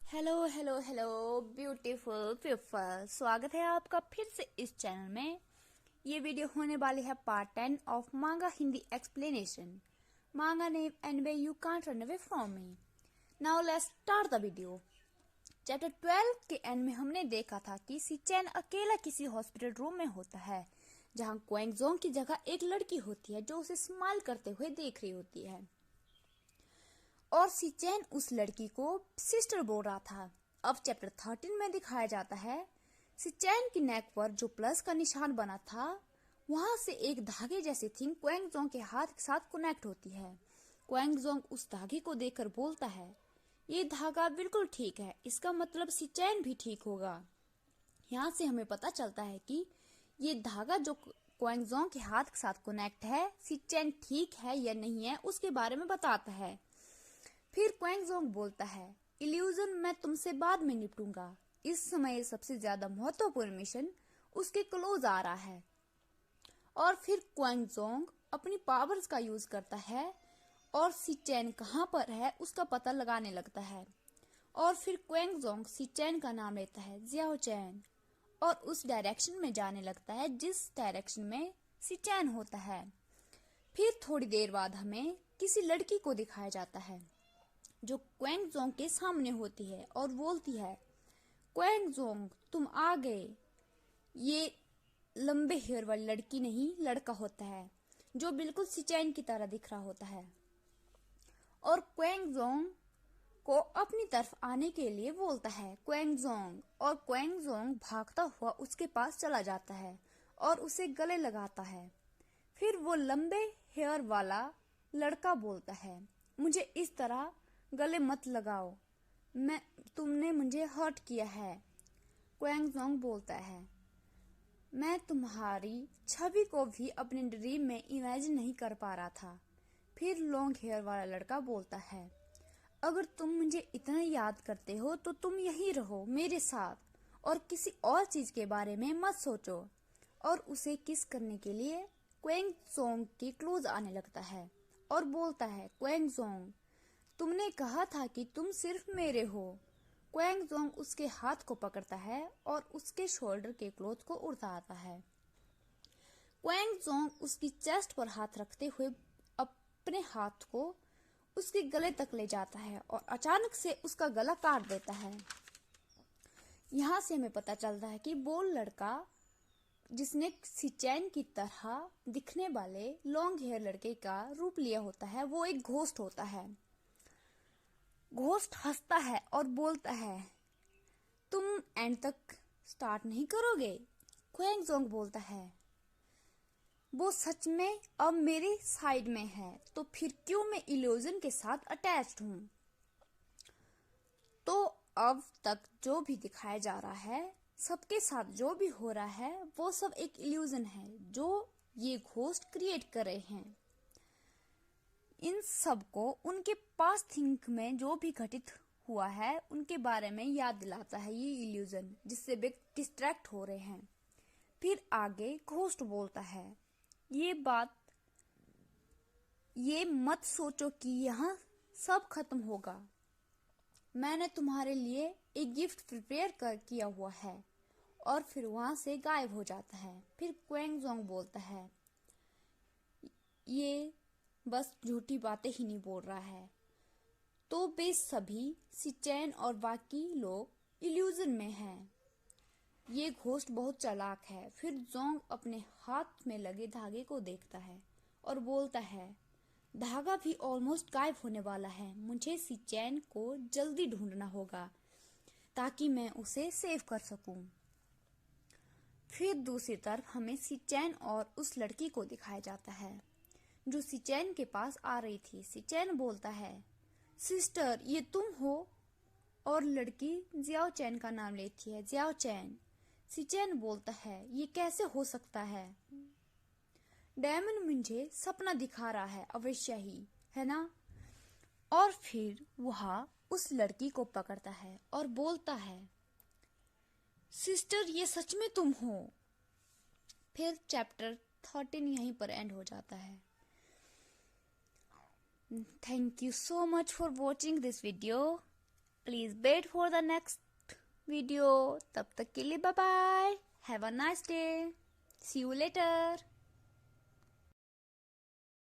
Hello hello hello beautiful people, स्वागत है आपका फिर से इस चैनल में। ये वीडियो होने वाली है पार्ट 10 ऑफ मांगा हिंदी एक्सप्लेनेशन, मांगा name and way you can't run away from me. Now let's start the video. Chapter 12 के एंड में हमने देखा था कि सिचेन अकेला किसी हॉस्पिटल रूम में होता है जहां क्वेंगजोंग की जगह एक लड़की होती है जो उसे स्माइल करते हुए देख रही होती है और सिचेन उस लड़की को सिस्टर बोल रहा था। अब चैप्टर 13 में दिखाया जाता है सिचेन की नेक पर जो प्लस का निशान बना था वहां से एक धागे जैसी थिंग क्वेंगजोंग के हाथ के साथ कनेक्ट होती है। क्वेंगजोंग उस धागे को देखकर बोलता है, ये धागा बिल्कुल ठीक है, इसका मतलब सिचेन भी ठीक होगा। यहाँ से हमें पता चलता है कि ये धागा जो क्वेंगजोंग के हाथ के साथ कनेक्ट है, सिचेन ठीक है या नहीं है उसके बारे में बताता है। फिर क्वेंगजोंग बोलता है, इल्यूजन मैं तुमसे बाद में निपटूंगा, इस समय सबसे ज्यादा महत्वपूर्ण मिशन उसके क्लोज आ रहा है। और फिर क्वेंगजोंग अपनी पावर्स का यूज करता है और सिचेन कहाँ पर है उसका पता लगाने लगता है। और फिर क्वेंगजोंग सिचेन का नाम लेता है जियाओ चैन और उस डायरेक्शन में जाने लगता है जिस डायरेक्शन में सिचेन होता है। फिर थोड़ी देर बाद हमें किसी लड़की को दिखाया जाता है जो क्वेंगजोंग के सामने होती है और बोलती है, क्वेंगजोंग तुम आ गए। ये लंबे हेयर वाली लड़की नहीं, लड़का होता है जो बिल्कुल सिचेन की तरह दिख रहा होता है और क्वेंगजोंग को अपनी तरफ आने के लिए बोलता है क्वेंगजोंग, और क्वेंगजोंग भागता हुआ उसके पास चला जाता है और उसे गले लगाता है। फिर वो लंबे हेयर वाला लड़का बोलता है, मुझे इस तरह गले मत लगाओ, तुमने मुझे हर्ट किया है। क्वेंगजोंग बोलता है, मैं तुम्हारी छवि को भी अपने ड्रीम में इमेजिन नहीं कर पा रहा था। फिर लॉन्ग हेयर वाला लड़का बोलता है, अगर तुम मुझे इतना याद करते हो तो तुम यहीं रहो मेरे साथ और किसी और चीज के बारे में मत सोचो। और उसे किस करने के लिए क्वेंगजोंग के क्लोज आने लगता है और बोलता है, क्वेंगजोंग तुमने कहा था कि तुम सिर्फ मेरे हो। क्वेंगजोंग उसके हाथ को पकड़ता है और उसके शोल्डर के क्लोथ को उतारता है। क्वेंगजोंग उसकी चेस्ट पर हाथ रखते हुए अपने हाथ को उसके गले तक ले जाता है और अचानक से उसका गला काट देता है। यहाँ से हमें पता चलता है कि वो लड़का जिसने सिचेन की तरह दिखने वाले लॉन्ग हेयर लड़के का रूप लिया होता है वो एक घोस्ट होता है। घोस्ट हंसता है और बोलता है, तुम एंड तक स्टार्ट नहीं करोगे? क्वेंगजोंग बोलता है, वो सच में अब मेरी साइड में है तो फिर क्यों मैं इल्यूजन के साथ अटैच्ड हूं? तो अब तक जो भी दिखाया जा रहा है, सबके साथ जो भी हो रहा है वो सब एक इल्यूजन है जो ये घोस्ट क्रिएट कर रहे हैं। इन सब को उनके पास थिंक में जो भी घटित हुआ है उनके बारे में याद दिलाता है ये इल्यूजन, जिससे वे डिस्ट्रैक्ट हो रहे हैं। फिर आगे घोस्ट बोलता है, ये मत सोचो कि यहाँ सब खत्म होगा, मैंने तुम्हारे लिए एक गिफ्ट प्रिपेयर कर किया हुआ है। और फिर वहां से गायब हो जाता है। फिर क्वेंगजोंग बोलता है, ये बस झूठी बातें ही नहीं बोल रहा है। तो वे सभी सिचेन और बाकी लोग इल्यूजन में हैं। ये घोस्ट बहुत चालाक है। फिर जोंग अपने हाथ में लगे धागे को देखता है और बोलता है, धागा भी ऑलमोस्ट गायब होने वाला है, मुझे सिचेन को जल्दी ढूंढना होगा ताकि मैं उसे सेव कर सकूं। फिर दूसरी तरफ हमें सिचेन और उस लड़की को दिखाया जाता है जो सिचेन के पास आ रही थी। सिचेन बोलता है, सिस्टर ये तुम हो? और लड़की जियाओ चैन का नाम लेती है, जियाओ चैन। सिचेन बोलता है, ये कैसे हो सकता है? डेमन मुझे सपना दिखा रहा है, अवश्य ही है ना? और फिर वह उस लड़की को पकड़ता है और बोलता है, सिस्टर ये सच में तुम हो? फिर चैप्टर 13 यहीं पर एंड हो जाता है। Thank you so much for watching this video. Please wait for the next video. तब तक के लिए bye bye. Have a nice day. See you letter.